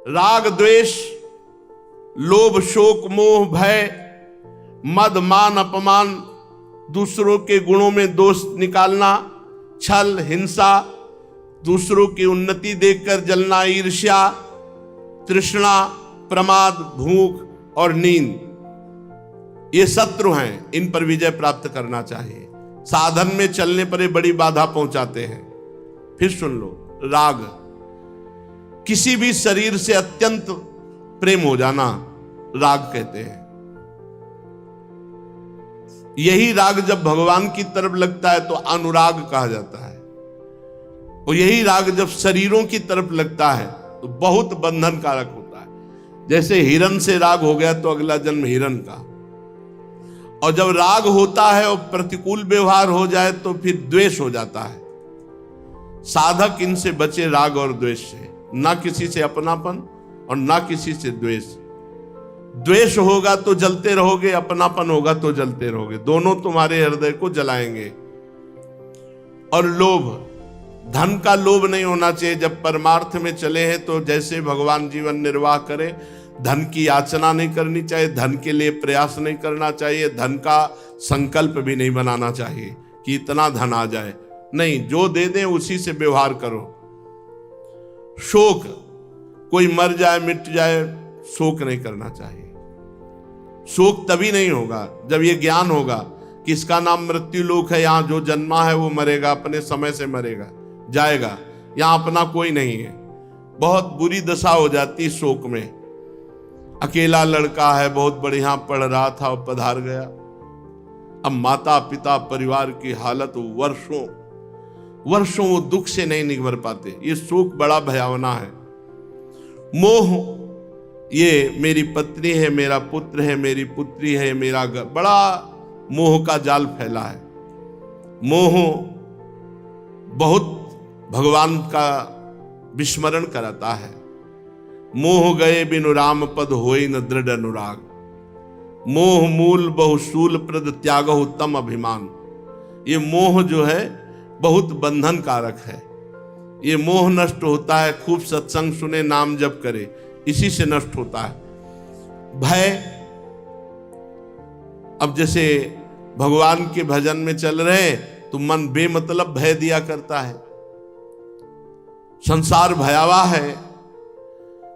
राग द्वेष, लोभ शोक मोह भय, मद मान अपमान, दूसरों के गुणों में दोष निकालना, छल हिंसा, दूसरों की उन्नति देखकर जलना, ईर्ष्या, तृष्णा, प्रमाद, भूख और नींद, ये शत्रु हैं। इन पर विजय प्राप्त करना चाहिए। साधन में चलने पर ये बड़ी बाधा पहुंचाते हैं। फिर सुन लो, राग, किसी भी शरीर से अत्यंत प्रेम हो जाना राग कहते हैं। यही राग जब भगवान की तरफ लगता है तो अनुराग कहा जाता है, और यही राग जब शरीरों की तरफ लगता है तो बहुत बंधन कारक होता है। जैसे हिरण से राग हो गया तो अगला जन्म हिरण का, और जब राग होता है और प्रतिकूल व्यवहार हो जाए तो फिर द्वेष हो जाता है। साधक इनसे बचे, राग और द्वेष से। ना किसी से अपनापन और ना किसी से द्वेष। द्वेष होगा तो जलते रहोगे, अपनापन होगा तो जलते रहोगे, दोनों तुम्हारे हृदय को जलाएंगे। और लोभ, धन का लोभ नहीं होना चाहिए। जब परमार्थ में चले हैं तो जैसे भगवान जीवन निर्वाह करे, धन की याचना नहीं करनी चाहिए, धन के लिए प्रयास नहीं करना चाहिए, धन का संकल्प भी नहीं बनाना चाहिए कि इतना धन आ जाए। नहीं, जो दे दें उसी से व्यवहार करो। शोक, कोई मर जाए मिट जाए, शोक नहीं करना चाहिए। शोक तभी नहीं होगा जब ये ज्ञान होगा कि इसका नाम मृत्यु लोक है, यहां जो जन्मा है वो मरेगा, अपने समय से मरेगा, जाएगा, यहां अपना कोई नहीं है। बहुत बुरी दशा हो जाती शोक में। अकेला लड़का है, बहुत बढ़िया पढ़ रहा था और पधार गया। अब माता पिता परिवार की हालत वर्षों वर्षों वो दुख से नहीं निभर पाते। ये शोक बड़ा भयावना है। मोह, ये मेरी पत्नी है, मेरा पुत्र है, मेरी पुत्री है, मेरा घर, बड़ा मोह का जाल फैला है। मोह बहुत भगवान का विस्मरण कराता है। मोह गए बिनु राम पद होई न दृढ़ अनुराग। मोह मूल बहुशूल प्रद त्याग उत्तम अभिमान। ये मोह जो है बहुत बंधन कारक है। ये मोह नष्ट होता है, खूब सत्संग सुने, नाम जप करे, इसी से नष्ट होता है। भय, अब जैसे भगवान के भजन में चल रहे तो मन बेमतलब भय दिया करता है। संसार भयावह है,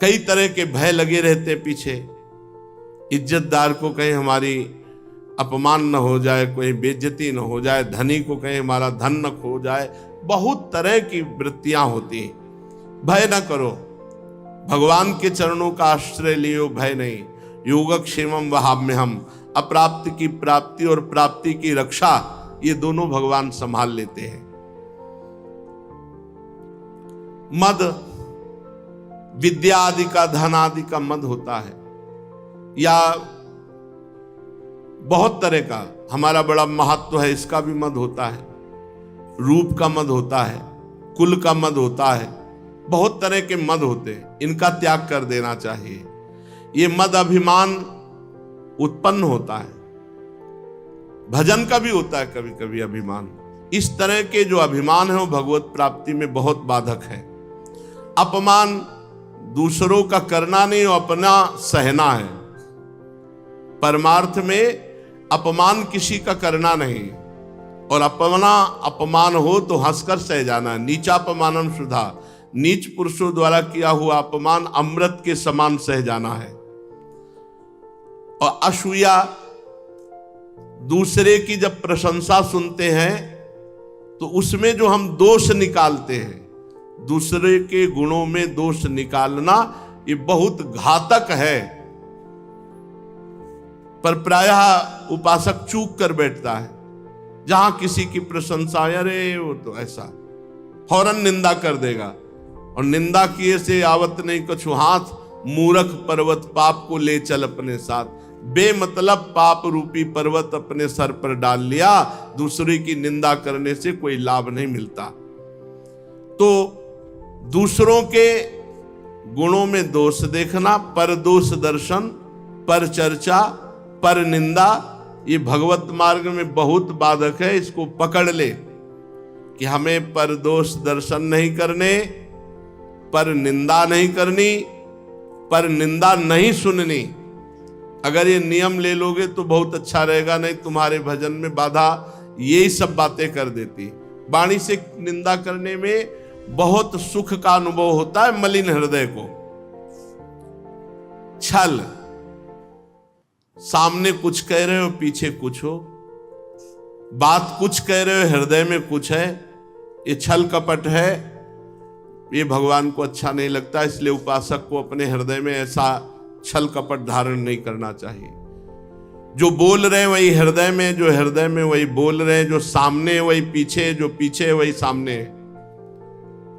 कई तरह के भय लगे रहते पीछे। इज्जतदार को कहीं हमारी अपमान न हो जाए, कोई बेइज्जती न हो जाए, धनी को कहीं हमारा धन न खो जाए, बहुत तरह की वृत्तियां होती हैं। भय न करो, भगवान के चरणों का आश्रय लियो, भय नहीं। योगक्षेमम वहाम्यहम्, अप्राप्ति की प्राप्ति और प्राप्ति की रक्षा, ये दोनों भगवान संभाल लेते हैं। मद, विद्या आदि का, धन आदि का मद होता है, या बहुत तरह का, हमारा बड़ा महत्व है इसका भी मद होता है। रूप का मद होता है, कुल का मद होता है, बहुत तरह के मद होते हैं। इनका त्याग कर देना चाहिए। ये मद अभिमान उत्पन्न होता है। भजन का भी होता है कभी कभी अभिमान। इस तरह के जो अभिमान है वो भगवत प्राप्ति में बहुत बाधक है। अपमान दूसरों का करना नहीं, अपना सहना है। परमार्थ में अपमान किसी का करना नहीं, और अपना अपमान हो तो हंसकर सह जाना। नीचापमानम सुधा, नीच पुरुषों द्वारा किया हुआ अपमान अमृत के समान सह जाना है। और असूया, दूसरे की जब प्रशंसा सुनते हैं तो उसमें जो हम दोष निकालते हैं, दूसरे के गुणों में दोष निकालना, ये बहुत घातक है। पर प्रायः उपासक चूक कर बैठता है। जहां किसी की प्रशंसा, अरे वो तो ऐसा, फौरन निंदा कर देगा। और निंदा किए से आवत नहीं कछु हाथ, मूर्ख पर्वत पाप को ले चल अपने साथ। बेमतलब पाप रूपी पर्वत अपने सर पर डाल लिया। दूसरे की निंदा करने से कोई लाभ नहीं मिलता। तो दूसरों के गुणों में दोष देखना, पर दोष दर्शन, पर चर्चा, पर निंदा, ये भगवत मार्ग में बहुत बाधक है। इसको पकड़ ले कि हमें पर दोष दर्शन नहीं करने, पर निंदा नहीं करनी, पर निंदा नहीं सुननी। अगर ये नियम ले लोगे तो बहुत अच्छा रहेगा, नहीं तुम्हारे भजन में बाधा यही सब बातें कर देती। वाणी से निंदा करने में बहुत सुख का अनुभव होता है मलिन हृदय को। छल, सामने कुछ कह रहे हो पीछे कुछ हो, बात कुछ कह रहे हो हृदय में कुछ है, ये छल कपट है। ये भगवान को अच्छा नहीं लगता, इसलिए उपासक को अपने हृदय में ऐसा छल कपट धारण नहीं करना चाहिए। जो बोल रहे हैं वही हृदय में, जो हृदय में वही बोल रहे हैं, जो सामने वही पीछे, जो पीछे वही सामने।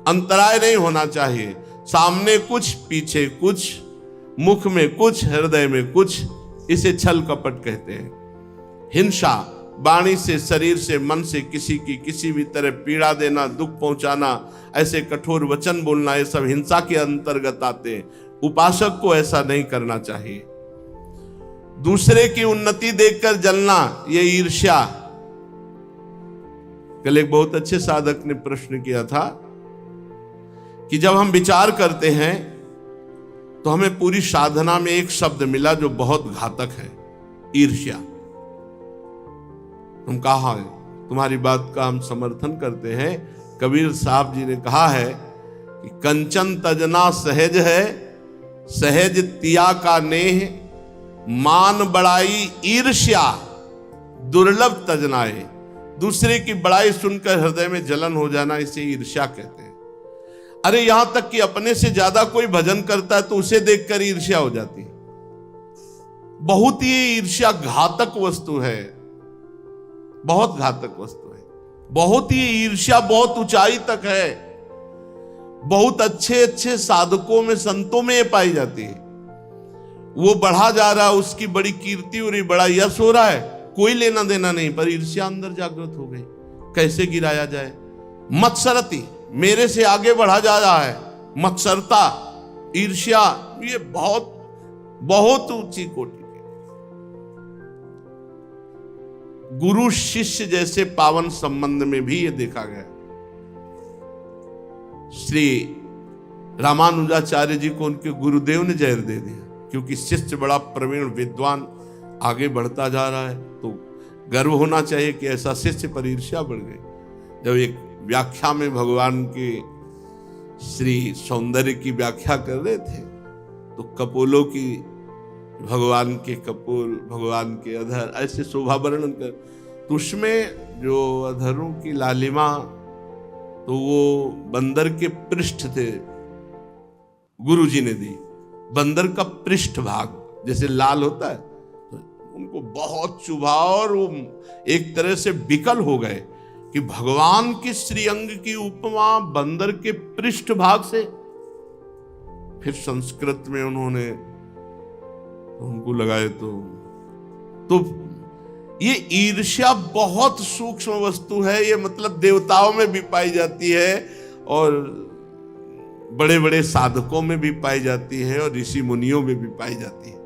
अंतराय नहीं होना चाहिए, सामने कुछ पीछे कुछ, मुख में कुछ हृदय में कुछ, इसे छल कपट कहते हैं। हिंसा, वाणी से शरीर से मन से किसी की किसी भी तरह पीड़ा देना, दुख पहुंचाना, ऐसे कठोर वचन बोलना, ये सब हिंसा के अंतर्गत आते हैं। उपासक को ऐसा नहीं करना चाहिए। दूसरे की उन्नति देखकर जलना, ये ईर्ष्या। कल एक बहुत अच्छे साधक ने प्रश्न किया था कि जब हम विचार करते हैं तो हमें पूरी साधना में एक शब्द मिला जो बहुत घातक है, ईर्ष्या। हम कहा तुम्हारी बात का हम समर्थन करते हैं। कबीर साहब जी ने कहा है कि कंचन तजना सहज है, सहज तिया का नेह, मान बड़ाई ईर्ष्या दुर्लभ तजनाए। दूसरे की बड़ाई सुनकर हृदय में जलन हो जाना, इसे ईर्ष्या कहते हैं। अरे यहां तक कि अपने से ज्यादा कोई भजन करता है तो उसे देखकर ईर्ष्या हो जाती है। बहुत ही ईर्ष्या घातक वस्तु है, बहुत घातक वस्तु है। बहुत ही ईर्ष्या बहुत ऊंचाई तक है, बहुत अच्छे अच्छे साधकों में संतों में ये पाई जाती है। वो बढ़ा जा रहा है, उसकी बड़ी कीर्ति हो रही, बड़ा यश हो रहा है, कोई लेना देना नहीं, पर ईर्ष्या अंदर जागृत हो गई। कैसे गिराया जाए? मत्सरती, मेरे से आगे बढ़ा जा रहा है, मत्सरता, ईर्ष्या, ये बहुत बहुत ऊंची कोटि। गुरु शिष्य जैसे पावन संबंध में भी ये देखा गया। श्री रामानुजाचार्य जी को उनके गुरुदेव ने जहर दे दिया, क्योंकि शिष्य बड़ा प्रवीण विद्वान आगे बढ़ता जा रहा है, तो गर्व होना चाहिए कि ऐसा शिष्य पर ईर्ष्या बढ़ गई। जब एक व्याख्या में भगवान के श्री सौंदर्य की व्याख्या कर रहे थे तो कपोलों की, भगवान के कपोल, भगवान के अधर, ऐसे शोभा वर्णन कर, तो उसमें जो अधरों की लालिमा, तो वो बंदर के पृष्ठ थे, गुरु जी ने दी। बंदर का पृष्ठ भाग जैसे लाल होता है, तो उनको बहुत चुभा और वो एक तरह से विकल हो गए कि भगवान की श्रीअंग की उपमा बंदर के पृष्ठ भाग से। फिर संस्कृत में उन्होंने उनको लगाए तो ये ईर्ष्या बहुत सूक्ष्म वस्तु है। ये मतलब देवताओं में भी पाई जाती है और बड़े बड़े साधकों में भी पाई जाती है और ऋषि मुनियों में भी पाई जाती है।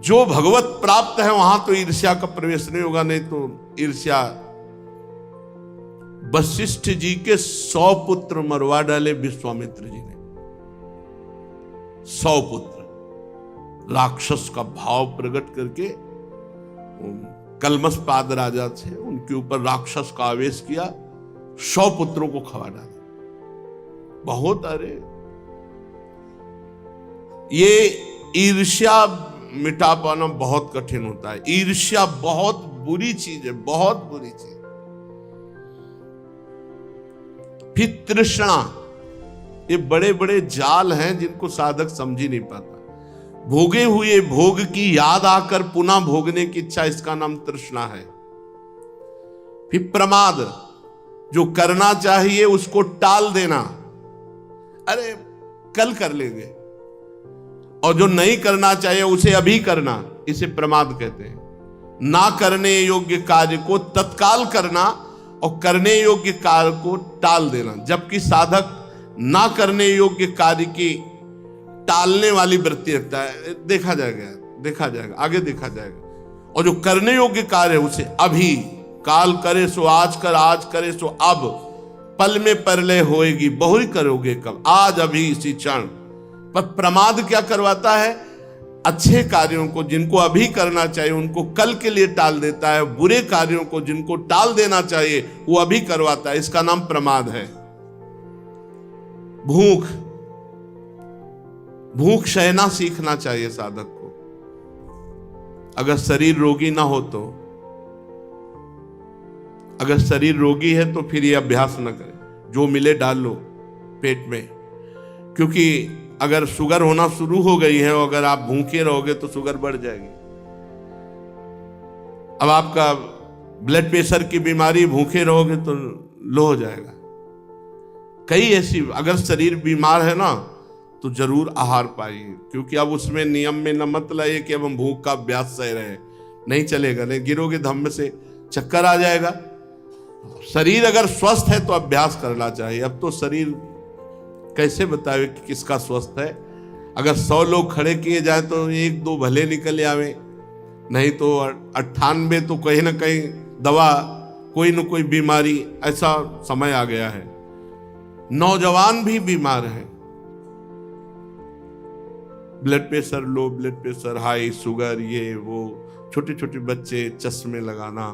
जो भगवत प्राप्त है वहां तो ईर्ष्या का प्रवेश नहीं होगा, नहीं तो ईर्ष्या। वशिष्ठ जी के 100 पुत्र मरवा डाले विश्वामित्र जी ने, 100 पुत्र। राक्षस का भाव प्रकट करके कलमस पाद राजा थे, उनके ऊपर राक्षस का आवेश किया, 100 पुत्रों को खवा डाला। बहुत, अरे ये ईर्ष्या मिटा पाना बहुत कठिन होता है। ईर्ष्या बहुत बुरी चीज है, बहुत बुरी चीज। फिर तृष्णा, ये बड़े बड़े जाल हैं जिनको साधक समझ ही नहीं पाता। भोगे हुए भोग की याद आकर पुनः भोगने की इच्छा, इसका नाम तृष्णा है। फिर प्रमाद, जो करना चाहिए उसको टाल देना, अरे कल कर लेंगे, और जो नहीं करना चाहिए उसे अभी करना, इसे प्रमाद कहते हैं। ना करने योग्य कार्य को तत्काल करना और करने योग्य कार्य को टाल देना, जबकि साधक ना करने योग्य कार्य की टालने वाली वृत्ति रखता है। देखा जाएगा आगे देखा जाएगा। और जो करने योग्य कार्य है उसे अभी, काल करे सो आज कर, आज करे सो अब, पल में परलय होएगी बहु करोगे कब, आज अभी इसी क्षण। पर प्रमाद क्या करवाता है? अच्छे कार्यों को जिनको अभी करना चाहिए उनको कल के लिए टाल देता है, बुरे कार्यों को जिनको टाल देना चाहिए वो अभी करवाता है। इसका नाम प्रमाद है। भूख सहना सीखना चाहिए साधक को। अगर शरीर रोगी ना हो तो, अगर शरीर रोगी है तो फिर ये अभ्यास न करें, जो मिले डाल लो पेट में, क्योंकि अगर शुगर होना शुरू हो गई है और अगर आप भूखे रहोगे तो शुगर बढ़ जाएगी। अब आपका ब्लड प्रेशर की बीमारी, भूखे रहोगे तो लो हो जाएगा। कई ऐसी, अगर शरीर बीमार है ना तो जरूर आहार पाइए, क्योंकि अब उसमें नियम में न मत लाइए कि अब हम भूख का अभ्यास सह रहे हैं, नहीं चलेगा, नहीं गिरोगे धम्म से चक्कर आ जाएगा। शरीर अगर स्वस्थ है तो अभ्यास करना चाहिए। अब तो शरीर कैसे बतावे कि किसका स्वस्थ है? अगर 100 लोग खड़े किए जाए तो 1-2 भले निकल आवे, नहीं तो 98 तो कहीं ना कहीं दवा, कोई न कोई बीमारी, ऐसा समय आ गया है। नौजवान भी बीमार हैं, blood pressure low, blood pressure high, sugar, ये वो, छोटे छोटे बच्चे चश्मे लगाना।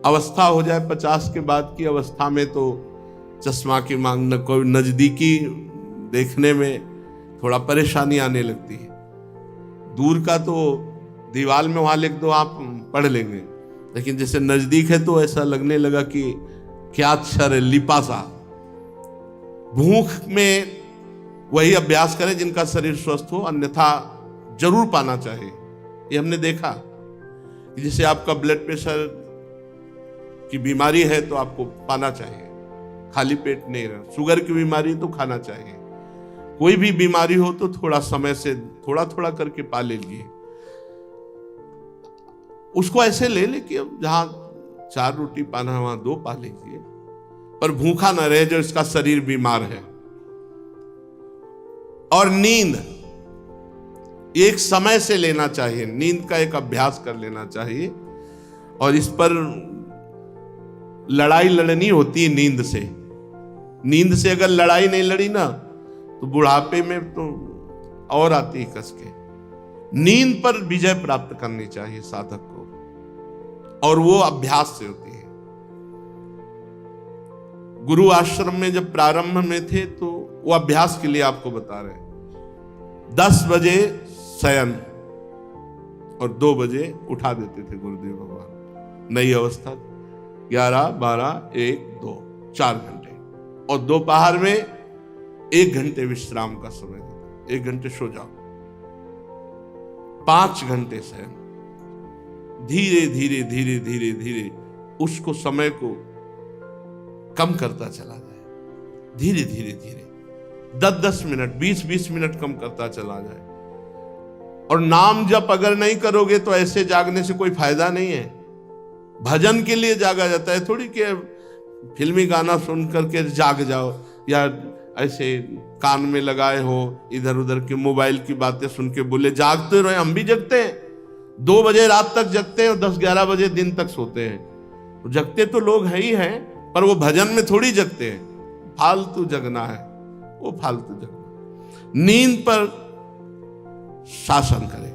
अवस्था हो जाए 50 के बाद की अवस्था में तो चश्मा की मांग न, कोई नजदीकी देखने में थोड़ा परेशानी आने लगती है। दूर का तो दीवार में वहां लिख दो, आप पढ़ लेंगे, लेकिन जैसे नजदीक है तो ऐसा लगने लगा कि क्या अक्षर है, लिपासा। भूख में वही अभ्यास करें जिनका शरीर स्वस्थ हो, अन्यथा जरूर पाना चाहिए। ये हमने देखा, जैसे आपका ब्लड प्रेशर की बीमारी है तो आपको पाना चाहिए, खाली पेट नहीं रहना। शुगर की बीमारी तो खाना चाहिए। कोई भी बीमारी हो तो थोड़ा समय से थोड़ा थोड़ा करके पा लीजिए। उसको ऐसे ले ले कि अब जहां 4 रोटी पाना है वहां 2 पा लीजिए, पर भूखा ना रहे जो इसका शरीर बीमार है। और नींद एक समय से लेना चाहिए, नींद का एक अभ्यास कर लेना चाहिए। और इस पर लड़ाई लड़नी होती है नींद से। नींद से अगर लड़ाई नहीं लड़ी ना तो बुढ़ापे में तो और आती है कस के। नींद पर विजय प्राप्त करनी चाहिए साधक को, और वो अभ्यास से होती है। गुरु आश्रम में जब प्रारंभ में थे तो वो अभ्यास के लिए आपको बता रहे हैं। 10 बजे शयन और 2 बजे उठा देते थे गुरुदेव भगवान। नई अवस्था 11, 12, 1, 2, 4 घंटे, और दोपहर में 1 घंटे विश्राम का समय देते, 1 घंटे सो जाओ, 5 घंटे शयन। धीरे धीरे धीरे धीरे धीरे उसको समय को कम करता चला जाए, धीरे धीरे धीरे 10-10 मिनट, 20-20 मिनट कम करता चला जाए। और नाम जप अगर नहीं करोगे तो ऐसे जागने से कोई फायदा नहीं है। भजन के लिए जागा जाता है, थोड़ी कि फिल्मी गाना सुन करके जाग जाओ, या ऐसे कान में लगाए हो इधर उधर के मोबाइल की बातें सुन के बोले जागते रहे। हम भी जगते हैं, 2 बजे रात तक जगते हैं और 10-11 बजे दिन तक सोते हैं। तो जगते तो लोग है ही हैं, पर वो भजन में थोड़ी जगते हैं। फालतू जगना है, वो फालतू जगना। नींद पर शासन करें।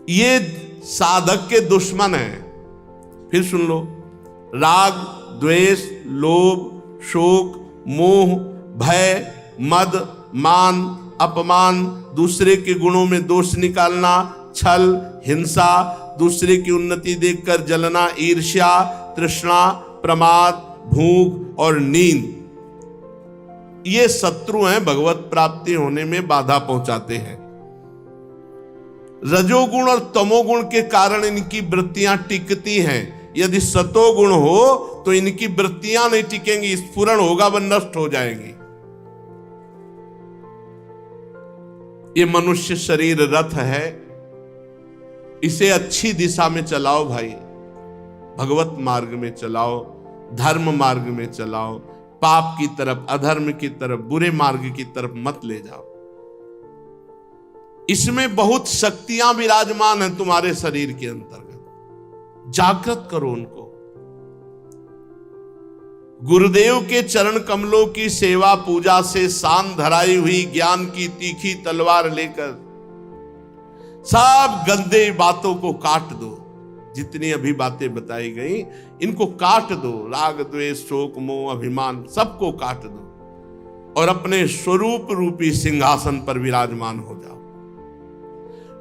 ये साधक के दुश्मन है। फिर सुन लो, राग, द्वेष, लोभ, शोक, मोह, भय, मद, मान, अपमान, दूसरे के गुणों में दोष निकालना, छल, हिंसा, दूसरे की उन्नति देखकर जलना, ईर्ष्या, तृष्णा, प्रमाद, भूख और नींद, ये शत्रु हैं, भगवत प्राप्ति होने में बाधा पहुंचाते हैं। रजोगुण और तमोगुण के कारण इनकी वृत्तियां टिकती हैं। यदि सतोगुण हो तो इनकी वृत्तियां नहीं टिकेंगी, स्फुरण होगा, वह नष्ट हो जाएंगी। ये मनुष्य शरीर रथ है, इसे अच्छी दिशा में चलाओ भाई, भगवत मार्ग में चलाओ, धर्म मार्ग में चलाओ, पाप की तरफ, अधर्म की तरफ, बुरे मार्ग की तरफ मत ले जाओ। इसमें बहुत शक्तियां विराजमान हैं तुम्हारे शरीर के अंतर्गत, जागृत करो उनको। गुरुदेव के चरण कमलों की सेवा पूजा से शान धराई हुई ज्ञान की तीखी तलवार लेकर सब गंदे बातों को काट दो। जितनी अभी बातें बताई गई इनको काट दो, राग द्वेष शोक मोह अभिमान सबको काट दो और अपने स्वरूप रूपी सिंहासन पर विराजमान हो जाओ।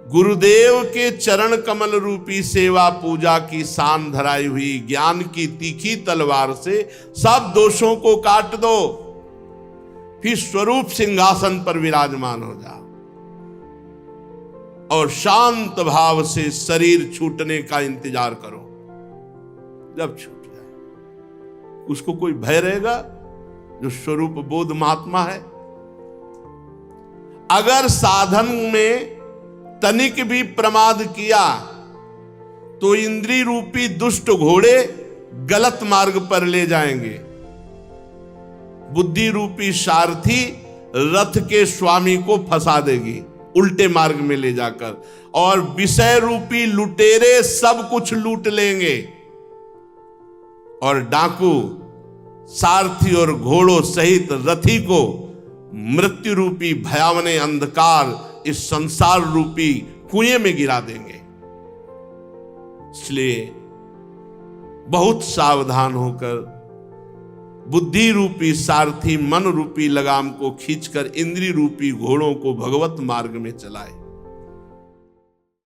गुरुदेव के चरण कमल रूपी सेवा पूजा की शान धराई हुई ज्ञान की तीखी तलवार से सब दोषों को काट दो, फिर स्वरूप सिंहासन पर विराजमान हो जाओ और शांत भाव से शरीर छूटने का इंतजार करो। जब छूट जाए उसको कोई भय रहेगा? जो स्वरूप बोध महात्मा है, अगर साधन में तनिक भी प्रमाद किया तो इंद्रिय रूपी दुष्ट घोड़े गलत मार्ग पर ले जाएंगे। बुद्धि रूपी सारथी रथ के स्वामी को फंसा देगी उल्टे मार्ग में ले जाकर, और विषय रूपी लुटेरे सब कुछ लूट लेंगे और डाकू सारथी और घोड़ों सहित रथी को मृत्यु रूपी भयावने अंधकार इस संसार रूपी कुएं में गिरा देंगे। इसलिए बहुत सावधान होकर बुद्धि रूपी सारथी मन रूपी लगाम को खींचकर इंद्रिय रूपी घोड़ों को भगवत मार्ग में चलाए।